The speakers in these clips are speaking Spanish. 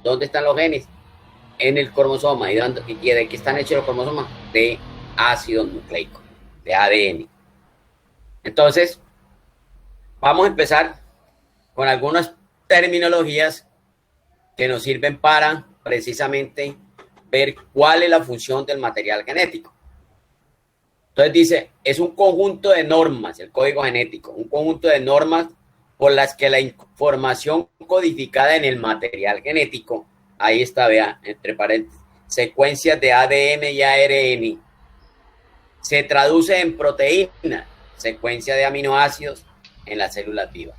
¿Dónde están los genes? En el cromosoma. ¿Y de qué están hechos los cromosomas? De ácido nucleico, de ADN. Entonces, vamos a empezar con algunas terminologías que nos sirven para precisamente ver cuál es la función del material genético. Entonces dice, es un conjunto de normas, el código genético, un conjunto de normas por las que la información codificada en el material genético, ahí está, vea, entre paréntesis, secuencias de ADN y ARN, se traduce en proteína, secuencia de aminoácidos en las células vivas.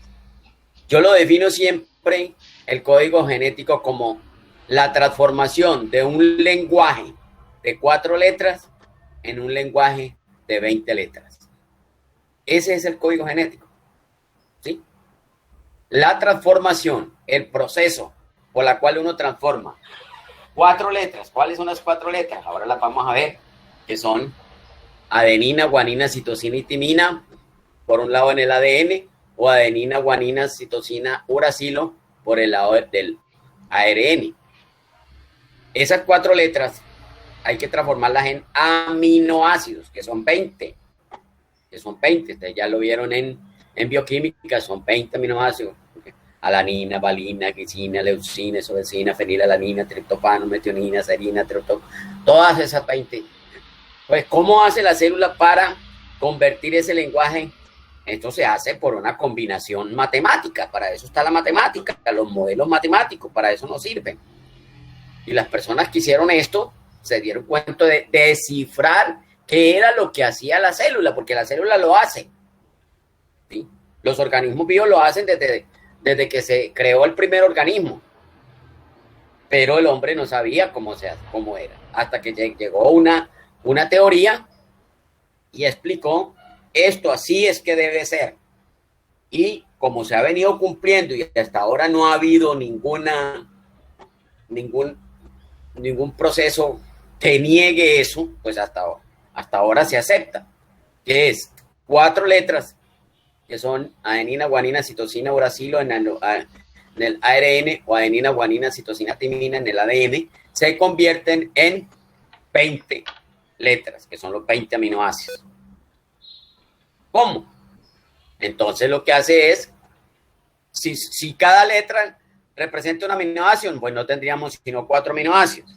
Yo lo defino siempre, el código genético, como la transformación de un lenguaje de 4 letras en un lenguaje de 20 letras. Ese es el código genético. ¿Sí? La transformación, el proceso por la cual uno transforma 4 letras. ¿Cuáles son las 4 letras? Ahora las vamos a ver, que son adenina, guanina, citosina y timina, por un lado en el ADN, o adenina, guanina, citosina, uracilo, por el lado del ARN. Esas 4 letras hay que transformarlas en aminoácidos, que son 20. Ustedes ya lo vieron en bioquímica, son 20 aminoácidos. Alanina, valina, glicina, leucina, isoleucina, fenilalanina, triptofano, metionina, serina, triptofano, todas esas 20. Pues, ¿cómo hace la célula para convertir ese lenguaje? Esto se hace por una combinación matemática. Para eso está la matemática, los modelos matemáticos, para eso nos sirven. Y las personas que hicieron esto se dieron cuenta de descifrar qué era lo que hacía la célula, porque la célula lo hace. ¿Sí? Los organismos vivos lo hacen desde que se creó el primer organismo. Pero el hombre no sabía cómo era. Hasta que llegó una teoría y explicó, esto así es que debe ser. Y como se ha venido cumpliendo y hasta ahora no ha habido ningún proceso que niegue eso, pues hasta ahora se acepta, que es 4 letras, que son adenina, guanina, citosina, uracilo en el ARN, o adenina, guanina, citosina, timina en el ADN, se convierten en 20 letras, que son los 20 aminoácidos. ¿Cómo? Entonces lo que hace es, si cada letra representa un aminoácido, pues no tendríamos sino 4 aminoácidos.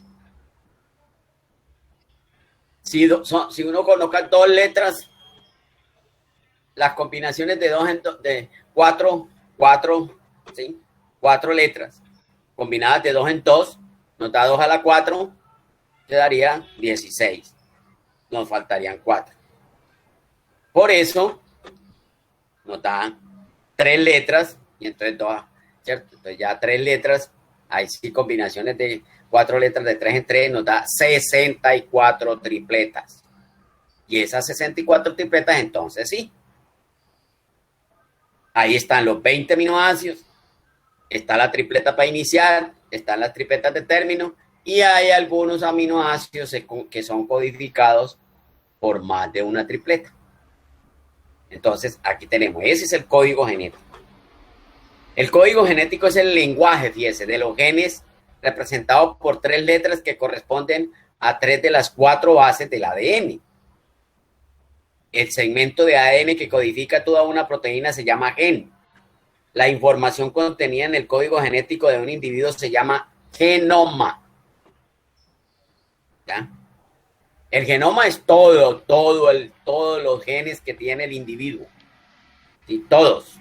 Si uno coloca 2 letras, las combinaciones de 4, ¿sí? 4 letras combinadas de 2 en 2, nos da 2 a la 4, quedaría 16. Nos faltarían 4. Por eso nos dan 3 letras, y entonces 2, ¿cierto? Entonces ya 3 letras, hay sí combinaciones de 4 letras de 3 en 3, nos da 64 tripletas. Y esas 64 tripletas, entonces sí. Ahí están los 20 aminoácidos, está la tripleta para iniciar, están las tripletas de término, y hay algunos aminoácidos que son codificados por más de una tripleta. Entonces, aquí tenemos, ese es el código genético. El código genético es el lenguaje, fíjese, de los genes representado por 3 letras que corresponden a 3 de las 4 bases del ADN. El segmento de ADN que codifica toda una proteína se llama gen. La información contenida en el código genético de un individuo se llama genoma. ¿Ya? El genoma es todos los genes que tiene el individuo. ¿Sí? Todos.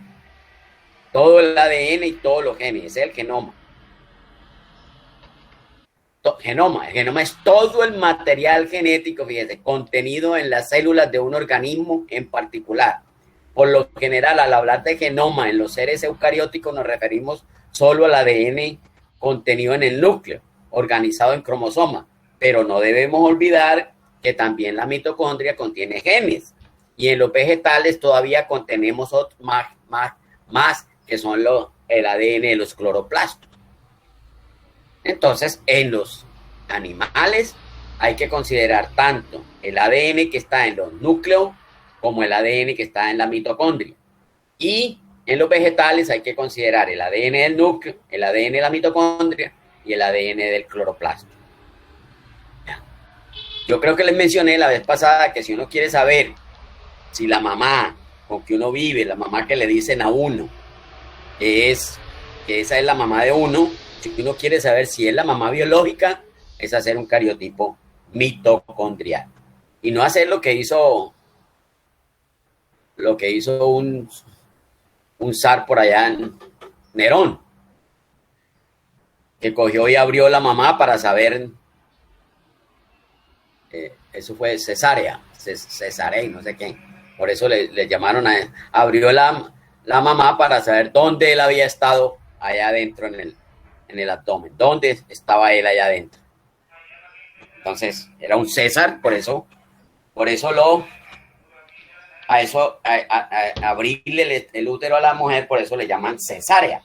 Todo el ADN y todos los genes. Ese es el genoma. El genoma es todo el material genético, fíjese, contenido en las células de un organismo en particular. Por lo general, al hablar de genoma en los seres eucarióticos nos referimos solo al ADN contenido en el núcleo, organizado en cromosomas. Pero no debemos olvidar que también la mitocondria contiene genes. Y en los vegetales todavía contenemos más que son el ADN de los cloroplastos. Entonces, en los animales hay que considerar tanto el ADN que está en los núcleos como el ADN que está en la mitocondria. Y en los vegetales hay que considerar el ADN del núcleo, el ADN de la mitocondria y el ADN del cloroplasto. Yo creo que les mencioné la vez pasada que si uno quiere saber si la mamá con que uno vive, la mamá que le dicen a uno, que esa es la mamá de uno, si uno quiere saber si es la mamá biológica, es hacer un cariotipo mitocondrial. Y no hacer lo que hizo un zar por allá en Nerón, que cogió y abrió la mamá para saber, eso fue cesárea, no sé qué, por eso le llamaron abrió la mamá para saber dónde él había estado allá adentro en el abdomen, dónde estaba él allá adentro. Entonces, era un César, por eso abrirle el útero a la mujer, por eso le llaman cesárea.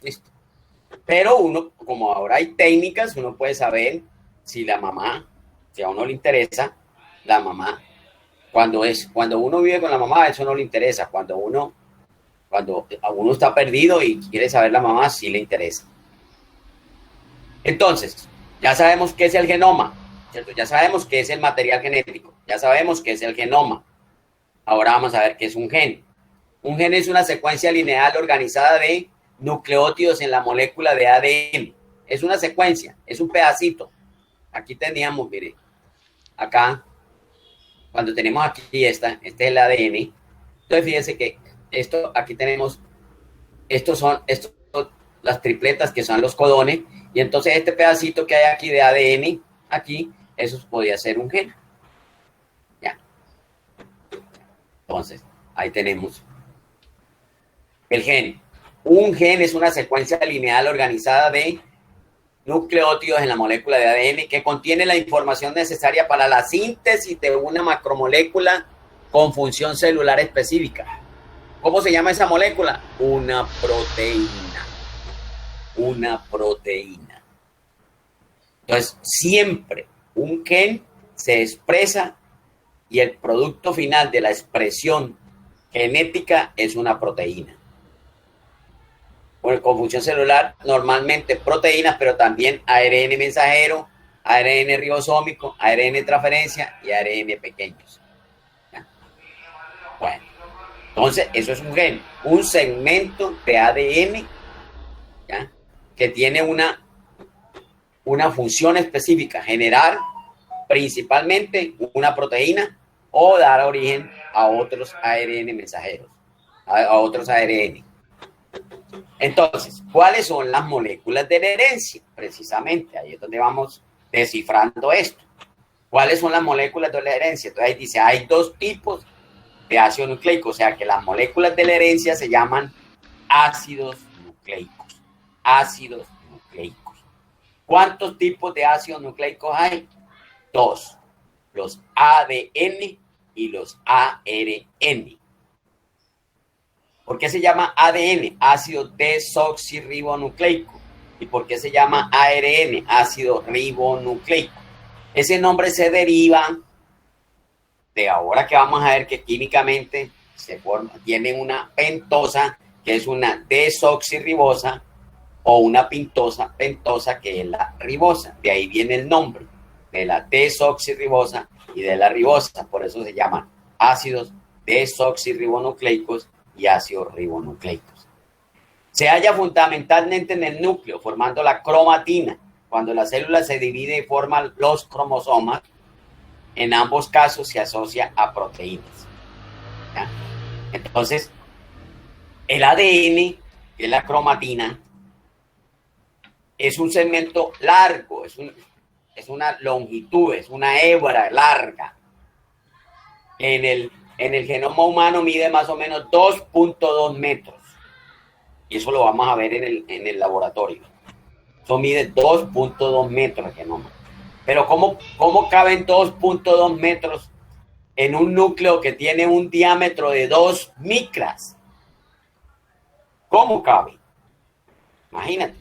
¿Listo? Pero uno, como ahora hay técnicas, uno puede saber si la mamá, si a uno le interesa, la mamá, cuando uno vive con la mamá, eso no le interesa. Cuando a uno está perdido y quiere saber la mamá, sí le interesa. Entonces, ya sabemos qué es el genoma, ¿cierto? Ya sabemos qué es el material genético, ya sabemos qué es el genoma. Ahora vamos a ver qué es un gen. Un gen es una secuencia lineal organizada de nucleótidos en la molécula de ADN. Es una secuencia, es un pedacito. Aquí teníamos, mire, acá, cuando tenemos aquí este es el ADN. Entonces fíjense que aquí tenemos, estos son las tripletas que son los codones, y entonces este pedacito que hay aquí de ADN, aquí, eso podría ser un gen. Ya. Entonces, ahí tenemos el gen. Un gen es una secuencia lineal organizada de nucleótidos en la molécula de ADN que contiene la información necesaria para la síntesis de una macromolécula con función celular específica. ¿Cómo se llama esa molécula? Una proteína. Una proteína. Entonces, siempre un gen se expresa y el producto final de la expresión genética es una proteína. Bueno, con función celular, normalmente proteínas, pero también ARN mensajero, ARN ribosómico, ARN transferencia y ARN pequeños. ¿Ya? Bueno, entonces eso es un gen, un segmento de ADN, ¿ya? Que tiene una función específica, generar principalmente una proteína o dar origen a otros ARN mensajeros, a otros ARN. Entonces, ¿cuáles son las moléculas de la herencia? Precisamente, ahí es donde vamos descifrando esto. ¿Cuáles son las moléculas de la herencia? Entonces ahí dice, hay dos tipos de ácido nucleico, o sea que las moléculas de la herencia se llaman ácidos nucleicos. Ácidos nucleicos. ¿Cuántos tipos de ácidos nucleicos hay? Dos, los ADN y los ARN. ¿Por qué se llama ADN? Ácido desoxirribonucleico. ¿Y por qué se llama ARN? Ácido ribonucleico. Ese nombre se deriva de ahora que vamos a ver que químicamente tiene una pentosa, que es una desoxirribosa, o una pentosa, que es la ribosa. De ahí viene el nombre de la desoxirribosa y de la ribosa. Por eso se llaman ácidos desoxirribonucleicos y ácidos ribonucleicos. Se halla fundamentalmente en el núcleo, formando la cromatina. Cuando la célula se divide y forma los cromosomas, en ambos casos se asocia a proteínas. ¿Ya? Entonces, el ADN, que es la cromatina, es un segmento largo, es una longitud, es una hebra larga. En el genoma humano mide más o menos 2.2 metros. Y eso lo vamos a ver en el laboratorio. Eso mide 2.2 metros el genoma. Pero ¿cómo caben 2.2 metros en un núcleo que tiene un diámetro de 2 micras? ¿Cómo cabe? Imagínate.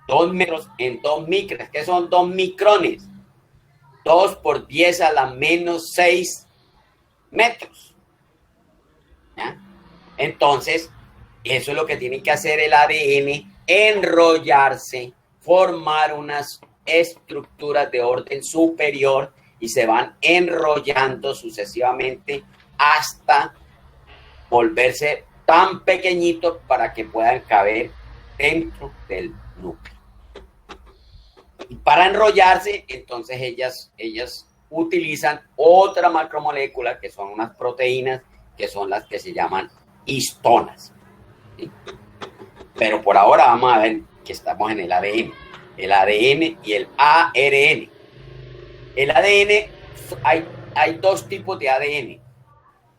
2 metros en 2 micras. ¿Qué son 2 micrones? 2 por 10 a la menos 6 metros. ¿Ya? Entonces, eso es lo que tiene que hacer el ADN, enrollarse formar unas estructuras de orden superior y se van enrollando sucesivamente hasta volverse tan pequeñitos para que puedan caber dentro del núcleo. Y para enrollarse, entonces ellas utilizan otra macromolécula que son unas proteínas que son las que se llaman histonas. ¿Sí? Pero por ahora vamos a ver que estamos en el ADN y el ARN. El ADN, hay dos tipos de ADN.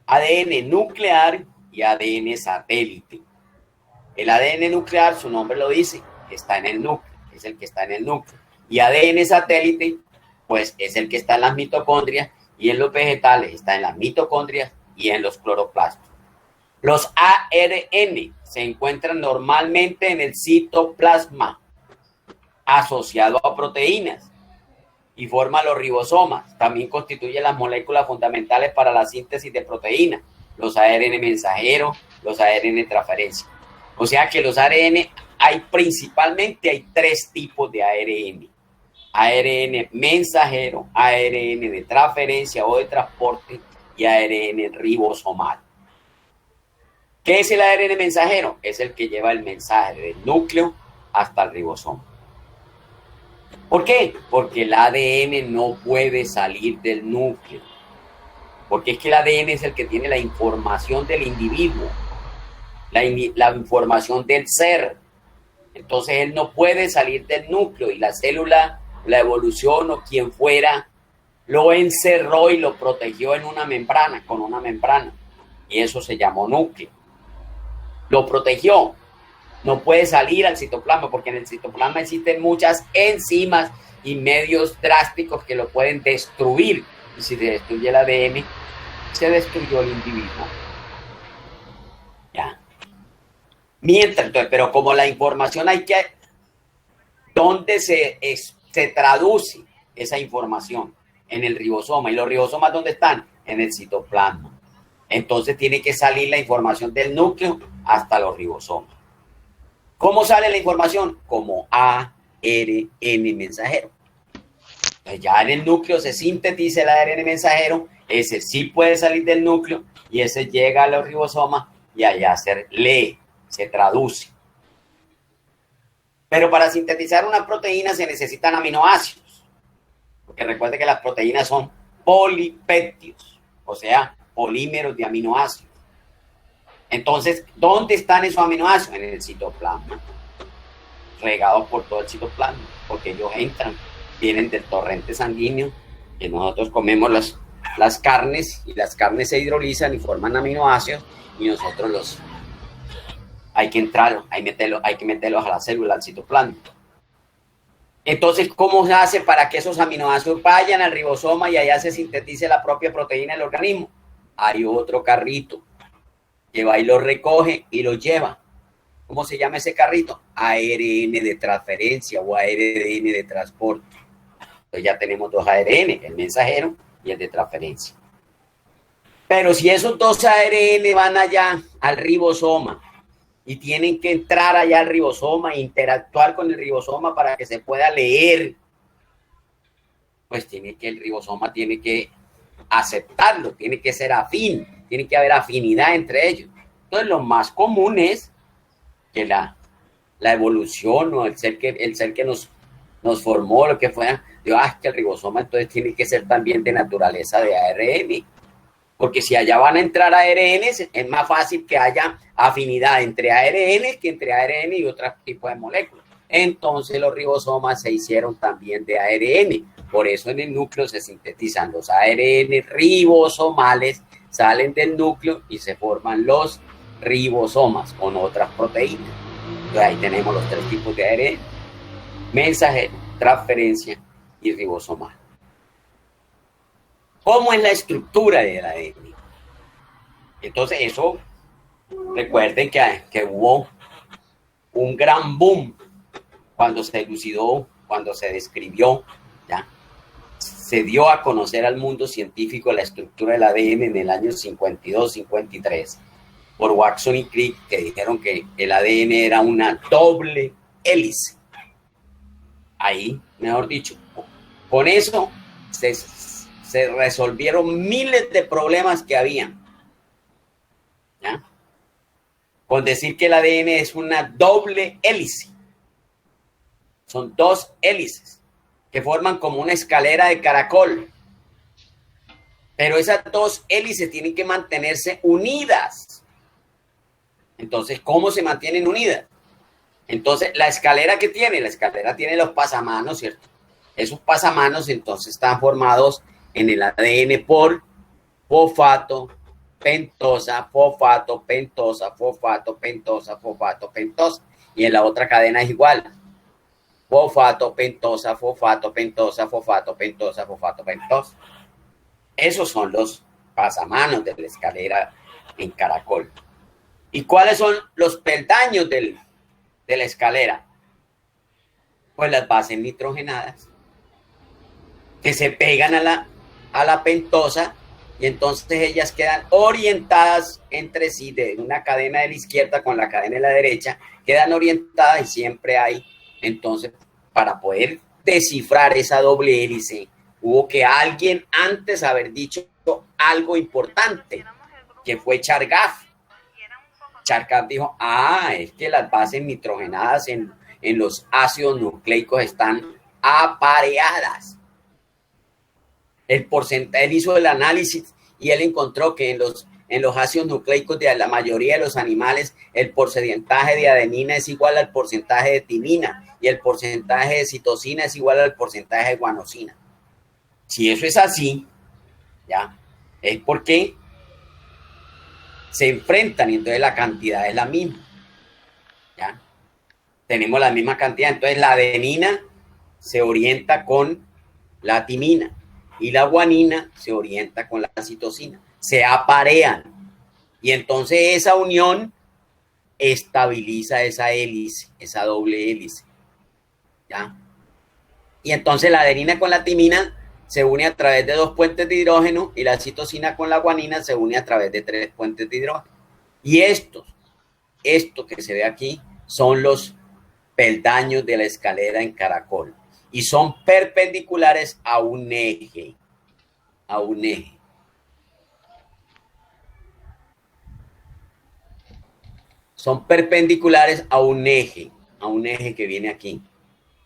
ADN nuclear y ADN satélite. El ADN nuclear, su nombre lo dice, está en el núcleo, es el que está en el núcleo. Y ADN satélite, pues es el que está en las mitocondrias y en los vegetales está en las mitocondrias y en los cloroplastos. Los ARN se encuentran normalmente en el citoplasma, asociado a proteínas, y forma los ribosomas. También constituye las moléculas fundamentales para la síntesis de proteínas, los ARN mensajeros, los ARN transferencia. O sea que los ARN, hay tres tipos de ARN. ARN mensajero, ARN de transferencia o de transporte y ARN ribosomal. ¿Qué es el ARN mensajero? Es el que lleva el mensaje del núcleo hasta el ribosoma. ¿Por qué? Porque el ADN no puede salir del núcleo. Porque es que el ADN es el que tiene la información del individuo, la información del ser. Entonces él no puede salir del núcleo y la célula, la evolución o quien fuera, lo encerró y lo protegió en una membrana, con una membrana. Y eso se llamó núcleo. Lo protegió. No puede salir al citoplasma porque en el citoplasma existen muchas enzimas y medios drásticos que lo pueden destruir. Y si se destruye el ADN, se destruyó el individuo. Ya. Mientras, entonces, pero como la información hay que... ¿Dónde se traduce esa información? En el ribosoma. ¿Y los ribosomas dónde están? En el citoplasma. Entonces tiene que salir la información del núcleo hasta los ribosomas. ¿Cómo sale la información? Como ARN mensajero. Entonces ya en el núcleo se sintetiza el ARN mensajero, ese sí puede salir del núcleo y ese llega a los ribosomas y allá se lee, se traduce. Pero para sintetizar una proteína se necesitan aminoácidos, porque recuerde que las proteínas son polipéptidos, o sea, polímeros de aminoácidos. Entonces, ¿dónde están esos aminoácidos? En el citoplasma, regados por todo el citoplasma, porque ellos entran, vienen del torrente sanguíneo, que nosotros comemos las carnes, y las carnes se hidrolizan y forman aminoácidos, y nosotros hay que meterlos a la célula, al citoplasma. Entonces, ¿cómo se hace para que esos aminoácidos vayan al ribosoma y allá se sintetice la propia proteína del organismo? Hay otro carrito que va y lo recoge y lo lleva. ¿Cómo se llama ese carrito? ARN de transferencia o ARN de transporte. Entonces ya tenemos dos ARN, el mensajero y el de transferencia. Pero si esos dos ARN van allá al ribosoma y tienen que entrar allá al ribosoma e interactuar con el ribosoma para que se pueda leer, pues el ribosoma tiene que aceptarlo, tiene que ser afín, tiene que haber afinidad entre ellos. Entonces lo más común es que la evolución o el ser que nos formó, lo que fuera, digo, que el ribosoma entonces tiene que ser también de naturaleza de ARN, porque si allá van a entrar ARN, es más fácil que haya afinidad entre ARN que entre ARN y otros tipos de moléculas. Entonces los ribosomas se hicieron también de ARN, por eso en el núcleo se sintetizan los ARN ribosomales, salen del núcleo y se forman los ribosomas con otras proteínas. Entonces ahí tenemos los tres tipos de ARN: mensajero, transferencia y ribosomal. ¿Cómo es la estructura del ADN? Entonces eso, recuerden que hubo un gran boom cuando se elucidó, cuando se describió, ¿ya? Se dio a conocer al mundo científico la estructura del ADN en el año 52-53 por Watson y Crick, que dijeron que el ADN era una doble hélice. ahí, mejor dicho, con eso se resolvieron miles de problemas que había. ¿Ya? Con decir que el ADN es una doble hélice. Son dos hélices que forman como una escalera de caracol. Pero esas dos hélices tienen que mantenerse unidas. Entonces, ¿cómo se mantienen unidas? Entonces, la escalera tiene los pasamanos, ¿cierto? Esos pasamanos entonces están formados en el ADN por fosfato, pentosa, fosfato, pentosa, fosfato, pentosa, fosfato, pentosa. Y en la otra cadena es igual. Fosfato, pentosa, fosfato, pentosa, fosfato, pentosa, fosfato, pentosa. Esos son los pasamanos de la escalera en caracol. ¿Y cuáles son los peldaños de la escalera? Pues las bases nitrogenadas que se pegan a la pentosa y entonces ellas quedan orientadas entre sí de una cadena de la izquierda con la cadena de la derecha, quedan orientadas y siempre hay, entonces, para poder descifrar esa doble hélice, hubo que alguien antes haber dicho algo importante, que fue Chargaff. Chargaff dijo, es que las bases nitrogenadas en los ácidos nucleicos están apareadas. El porcentaje, él hizo el análisis y él encontró que en los ácidos nucleicos de la mayoría de los animales, el porcentaje de adenina es igual al porcentaje de timina y el porcentaje de citosina es igual al porcentaje de guanosina. Si eso es así, ya, es porque se enfrentan y entonces la cantidad es la misma. ¿Ya? Tenemos la misma cantidad, entonces la adenina se orienta con la timina y la guanina se orienta con la citosina. Se aparean y entonces esa unión estabiliza esa hélice, esa doble hélice. ¿Ya? Y entonces la adenina con la timina se une a través de 2 puentes de hidrógeno y la citosina con la guanina se une a través de 3 puentes de hidrógeno. Y esto que se ve aquí son los peldaños de la escalera en caracol y son perpendiculares a un eje, Son perpendiculares a un eje que viene aquí.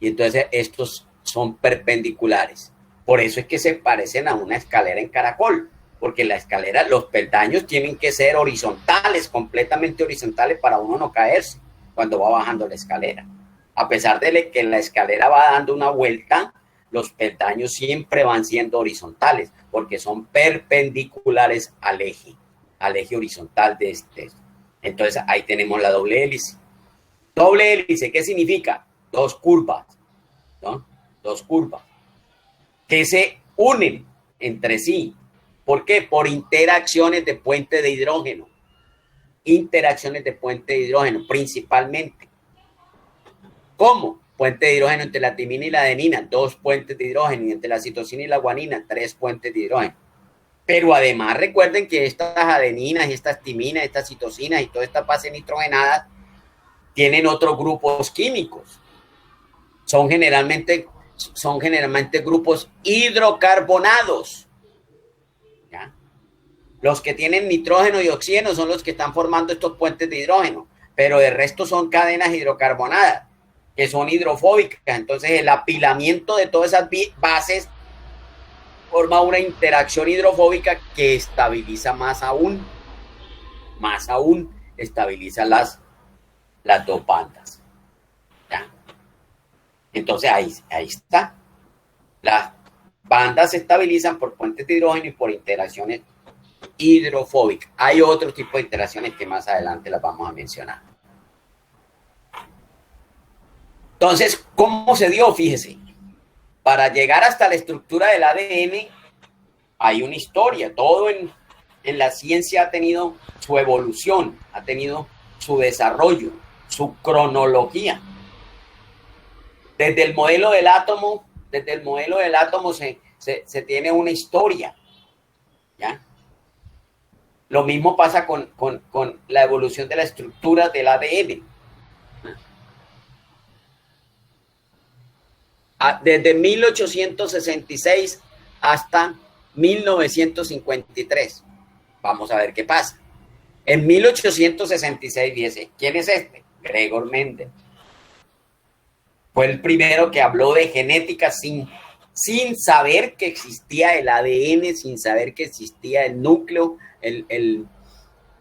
Y entonces estos son perpendiculares. Por eso es que se parecen a una escalera en caracol, porque la escalera, los peldaños tienen que ser horizontales, completamente horizontales para uno no caerse cuando va bajando la escalera. A pesar de que la escalera va dando una vuelta, los peldaños siempre van siendo horizontales, porque son perpendiculares al eje horizontal de este. Entonces ahí tenemos la doble hélice. Doble hélice, ¿qué significa? 2 curvas, ¿no? 2 curvas que se unen entre sí. ¿Por qué? Por interacciones de puente de hidrógeno. Interacciones de puente de hidrógeno, principalmente. ¿Cómo? Puente de hidrógeno entre la timina y la adenina, 2 puentes de hidrógeno, y entre la citosina y la guanina, 3 puentes de hidrógeno. Pero además recuerden que estas adeninas, estas timinas, estas citosinas y todas estas bases nitrogenadas tienen otros grupos químicos. Son generalmente grupos hidrocarbonados. ¿Ya? Los que tienen nitrógeno y oxígeno son los que están formando estos puentes de hidrógeno, pero el resto son cadenas hidrocarbonadas, que son hidrofóbicas. Entonces el apilamiento de todas esas bases forma una interacción hidrofóbica que estabiliza más aún estabiliza las 2 bandas. ¿Ya? Entonces ahí está. Las bandas se estabilizan por puentes de hidrógeno y por interacciones hidrofóbicas. Hay otro tipo de interacciones que más adelante las vamos a mencionar. Entonces, ¿cómo se dio? Fíjese. Para llegar hasta la estructura del ADN hay una historia. Todo en la ciencia ha tenido su evolución, ha tenido su desarrollo, su cronología. Desde el modelo del átomo se tiene una historia. ¿Ya? Lo mismo pasa con la evolución de la estructura del ADN. desde 1866 hasta 1953. Vamos a ver qué pasa. En 1866 dice, ¿quién es este? Gregor Mendel. Fue el primero que habló de genética sin saber que existía el ADN, sin saber que existía el núcleo, el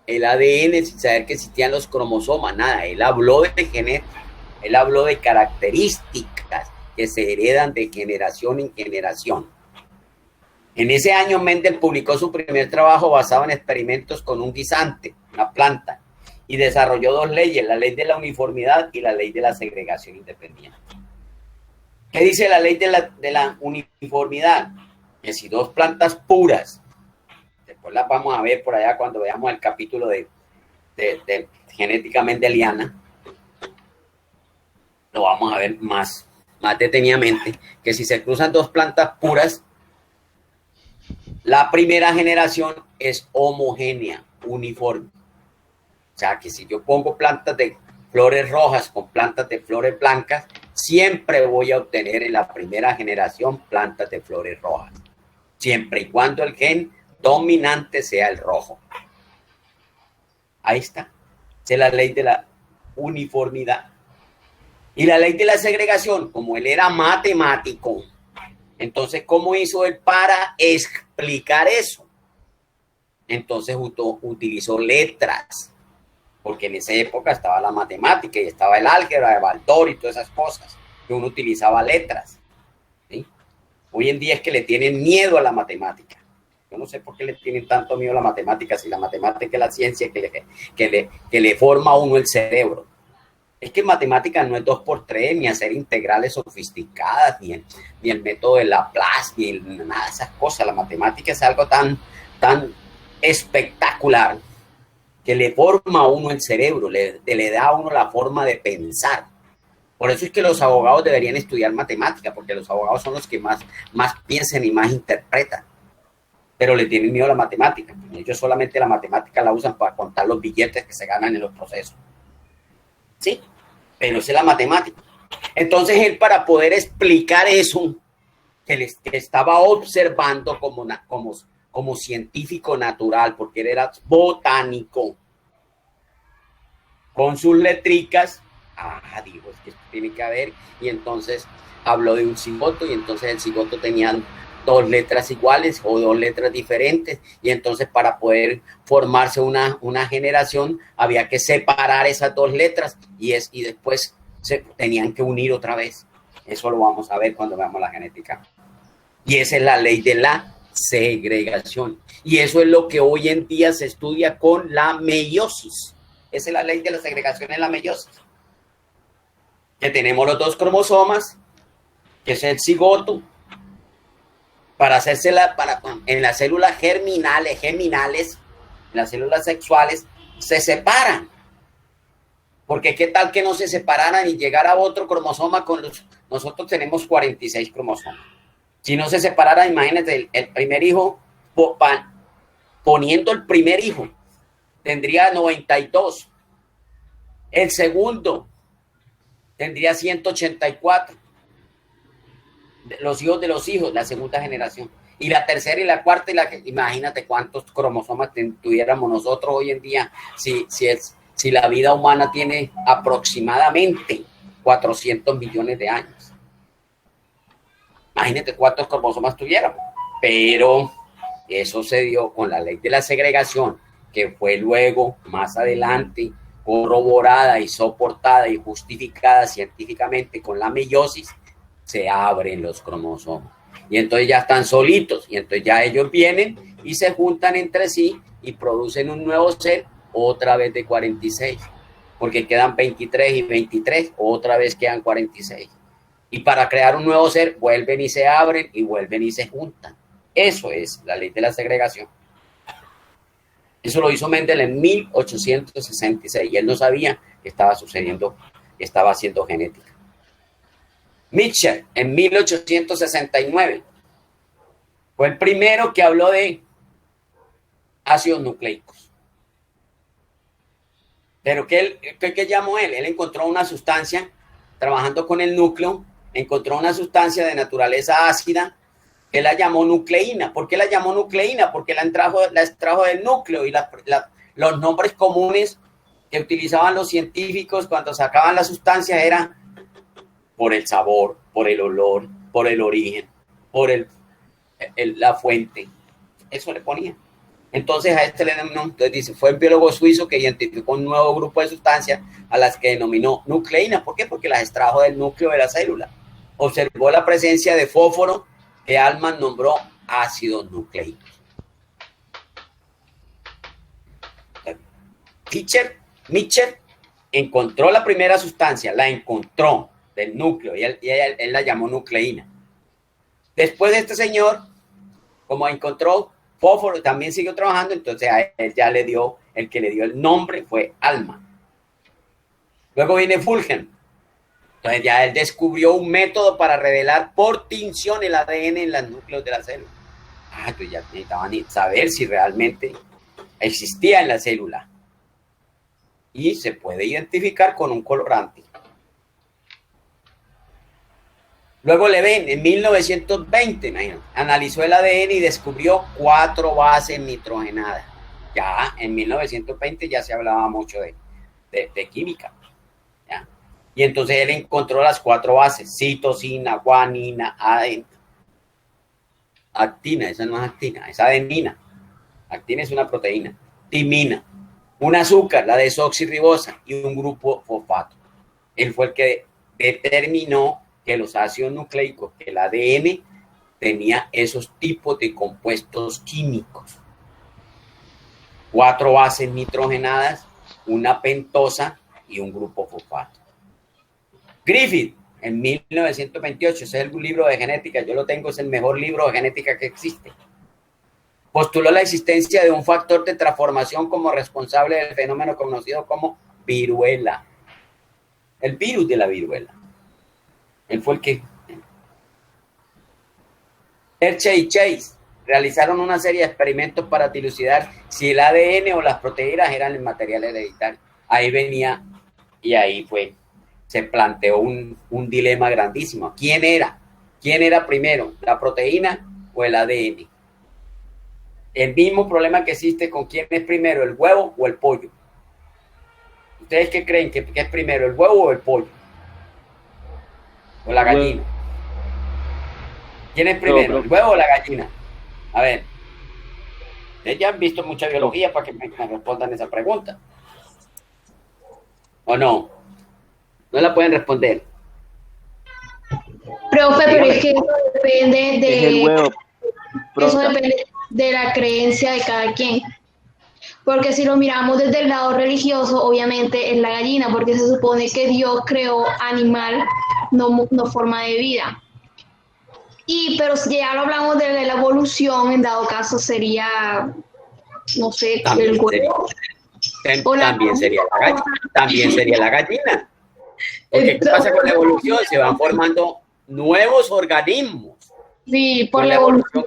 ADN, sin saber que existían los cromosomas, nada. Él habló de genética, él habló de características que se heredan de generación en generación. En ese año Mendel publicó su primer trabajo basado en experimentos con un guisante, una planta, y desarrolló dos leyes, la ley de la uniformidad y la ley de la segregación independiente. ¿Qué dice la ley de la uniformidad? Que si dos plantas puras, después las vamos a ver por allá cuando veamos el capítulo de genética mendeliana, lo vamos a ver más detenidamente, que si se cruzan dos plantas puras, la primera generación es homogénea, uniforme. O sea, que si yo pongo plantas de flores rojas con plantas de flores blancas, siempre voy a obtener en la primera generación plantas de flores rojas. Siempre y cuando el gen dominante sea el rojo. Ahí está. Esa es la ley de la uniformidad. Y la ley de la segregación, como él era matemático, entonces, ¿cómo hizo él para explicar eso? Entonces utilizó letras, porque en esa época estaba la matemática y estaba el álgebra de Baldor y todas esas cosas, que uno utilizaba letras. ¿Sí? Hoy en día es que le tienen miedo a la matemática. Yo no sé por qué le tienen tanto miedo a la matemática, si la matemática es la ciencia que le forma a uno el cerebro. Es que matemática no es 2×3, ni hacer integrales sofisticadas, ni el método de Laplace, ni nada de esas cosas. La matemática es algo tan espectacular que le forma a uno el cerebro, le da a uno la forma de pensar. Por eso es que los abogados deberían estudiar matemática, porque los abogados son los que más piensan y más interpretan. Pero le tienen miedo a la matemática. Ellos solamente la matemática la usan para contar los billetes que se ganan en los procesos. Sí, pero esa es la matemática. Entonces él, para poder explicar eso que estaba observando como científico natural, porque él era botánico, con sus letricas, digo, es que esto tiene que haber, y entonces habló de un cigoto, y entonces el cigoto tenía dos letras iguales o dos letras diferentes, y entonces para poder formarse una generación había que separar esas dos letras y después se tenían que unir otra vez. Eso lo vamos a ver cuando veamos la genética. Y esa es la ley de la segregación. Y eso es lo que hoy en día se estudia con la meiosis. Esa es la ley de la segregación en la meiosis. Que tenemos los dos cromosomas, que es el cigoto, para en las células geminales, en las células sexuales, se separan. Porque qué tal que no se separaran y llegara otro cromosoma nosotros tenemos 46 cromosomas. Si no se separara, imagínate, el primer hijo, poniendo el primer hijo, tendría 92. El segundo tendría 184. Los hijos de los hijos, la segunda generación. Y la tercera y la cuarta, imagínate cuántos cromosomas tuviéramos nosotros hoy en día, si la vida humana tiene aproximadamente 400 millones de años. Imagínate cuántos cromosomas tuviéramos. Pero eso se dio con la ley de la segregación, que fue luego, más adelante, corroborada y soportada y justificada científicamente con la meiosis. Se abren los cromosomas y entonces ya están solitos y entonces ya ellos vienen y se juntan entre sí y producen un nuevo ser otra vez de 46, porque quedan 23 y 23, otra vez quedan 46, y para crear un nuevo ser vuelven y se abren y vuelven y se juntan. Eso es la ley de la segregación. Eso lo hizo Mendel en 1866 y él no sabía que estaba sucediendo, que estaba haciendo genética. Mitchell, en 1869, fue el primero que habló de ácidos nucleicos. Pero ¿qué llamó él? Él encontró una sustancia trabajando con el núcleo encontró una sustancia de naturaleza ácida que la llamó nucleína. ¿Por qué la llamó nucleína? Porque la extrajo del núcleo, y los nombres comunes que utilizaban los científicos cuando sacaban la sustancia eran por el sabor, por el olor, por el origen, por la fuente. Eso le ponía. Entonces a este le denominó, entonces dice, fue el biólogo suizo que identificó un nuevo grupo de sustancias a las que denominó nucleínas. ¿Por qué? Porque las extrajo del núcleo de la célula. Observó la presencia de fósforo que Altman nombró ácidos nucleicos. Mitchell encontró la primera sustancia, la encontró del núcleo y él la llamó nucleína. Después de este señor, como encontró fósforo, también siguió trabajando, entonces a él ya le dio, el que le dio el nombre fue Altman. Luego viene Fulgen. Entonces ya él descubrió un método para revelar por tinción el ADN en los núcleos de la célula. Entonces ya necesitaban saber si realmente existía en la célula. Y se puede identificar con un colorante. Luego Levene, en 1920, imagínate, analizó el ADN y descubrió 4 bases nitrogenadas. Ya en 1920 ya se hablaba mucho de química. ¿Ya? Y entonces él encontró las 4 bases: citosina, guanina, actina, esa no es actina, es adenina. Actina es una proteína. Timina, un azúcar, la desoxirribosa, y un grupo fosfato. Él fue el que determinó que los ácidos nucleicos, que el ADN tenía esos tipos de compuestos químicos. 4 bases nitrogenadas, una pentosa y un grupo fosfato. Griffith, en 1928, ese es el libro de genética, yo lo tengo, es el mejor libro de genética que existe. Postuló la existencia de un factor de transformación como responsable del fenómeno conocido como viruela. El virus de la viruela. Él fue el que... Hershey y Chase realizaron una serie de experimentos para dilucidar si el ADN o las proteínas eran el material hereditario. Ahí venía, y ahí fue, se planteó un dilema grandísimo. ¿Quién era? ¿Quién era primero, la proteína o el ADN? El mismo problema que existe con quién es primero, el huevo o el pollo. ¿Ustedes qué creen? ¿Que es primero, el huevo o el pollo? ¿O la gallina? ¿Quién es primero, el huevo o la gallina? A ver. Ustedes ya han visto mucha biología para que me respondan esa pregunta. ¿O no? No la pueden responder. Profe, pero es que eso depende de... el huevo. Eso depende de la creencia de cada quien. Porque si lo miramos desde el lado religioso, obviamente es la gallina, porque se supone que Dios creó animal, no forma de vida. Pero si ya lo hablamos de la evolución, en dado caso sería, no sé, también el huevo. También sería la gallina. Porque ¿qué pasa con la evolución? Se van formando nuevos organismos. Sí, por la evolución.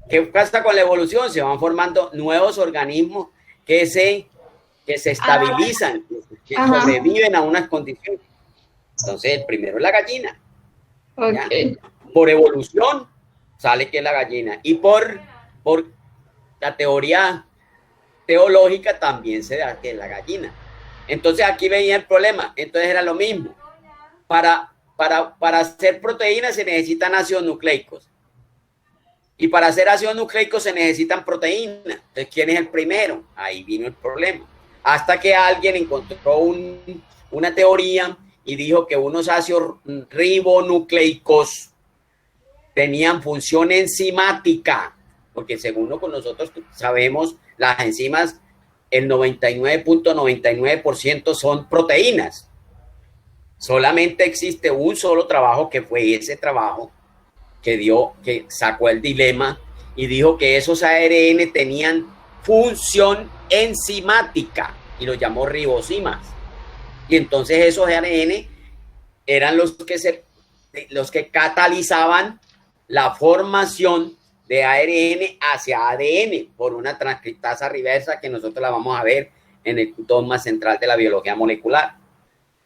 ¿Qué pasa con la evolución? Se van formando nuevos organismos que se estabilizan, que sobreviven a unas condiciones. Entonces, el primero es la gallina. Okay. Por evolución sale que es la gallina. Y por la teoría teológica también se da que es la gallina. Entonces, aquí venía el problema. Entonces, era lo mismo. Para hacer proteínas se necesitan ácidos nucleicos. Y para hacer ácidos nucleicos se necesitan proteínas. Entonces, ¿quién es el primero? Ahí vino el problema. Hasta que alguien encontró una teoría y dijo que unos ácidos ribonucleicos tenían función enzimática. Porque según lo que nosotros sabemos, las enzimas, el 99.99% son proteínas. Solamente existe un solo trabajo, que fue ese trabajo que sacó el dilema y dijo que esos ARN tenían función enzimática y lo llamó ribosimas. Y entonces esos ARN eran los que catalizaban la formación de ARN hacia ADN por una transcriptasa reversa que nosotros la vamos a ver en el dogma central de la biología molecular.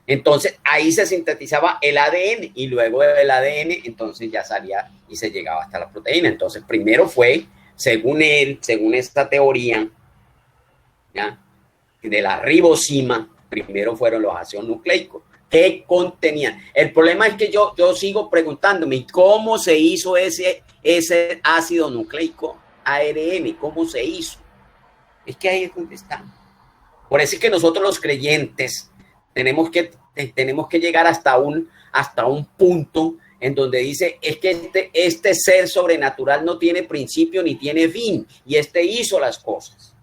Entonces ahí se sintetizaba el ADN y luego del ADN entonces ya salía y se llegaba hasta la proteína. Entonces primero fue, según él, según esta teoría, ¿ya?, de la ribosima, primero fueron los ácidos nucleicos. ¿Qué contenían? El problema es que yo sigo preguntándome, ¿cómo se hizo ese ácido nucleico ARN? ¿Cómo se hizo? Es que ahí es donde está. Por eso es que nosotros los creyentes tenemos que llegar hasta un punto en donde dice, es que este ser sobrenatural no tiene principio ni tiene fin, y hizo las cosas.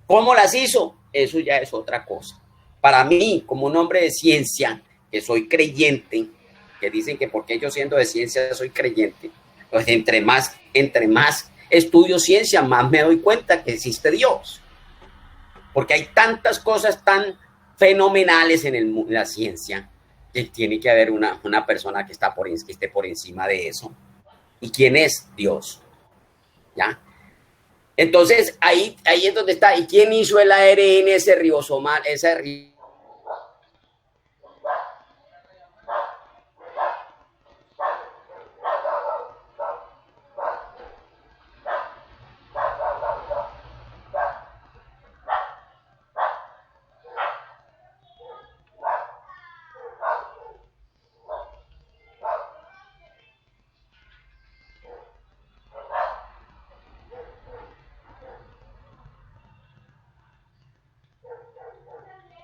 ¿Cómo las hizo? Eso ya es otra cosa. Para mí, como un hombre de ciencia, que soy creyente, que dicen que porque yo siendo de ciencia soy creyente, pues entre más estudio ciencia, más me doy cuenta que existe Dios. Porque hay tantas cosas tan fenomenales en la ciencia que tiene que haber una persona que esté por encima de eso. ¿Y quién es? Dios. ¿Ya? Entonces, ahí es donde está. ¿Y quién hizo el ARN, ese ribosomal,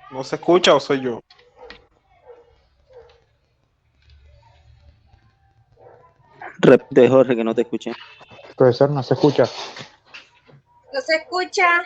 ¿No se escucha o soy yo? Repite, Jorge, que no te escuché. Profesor, no se escucha. No se escucha.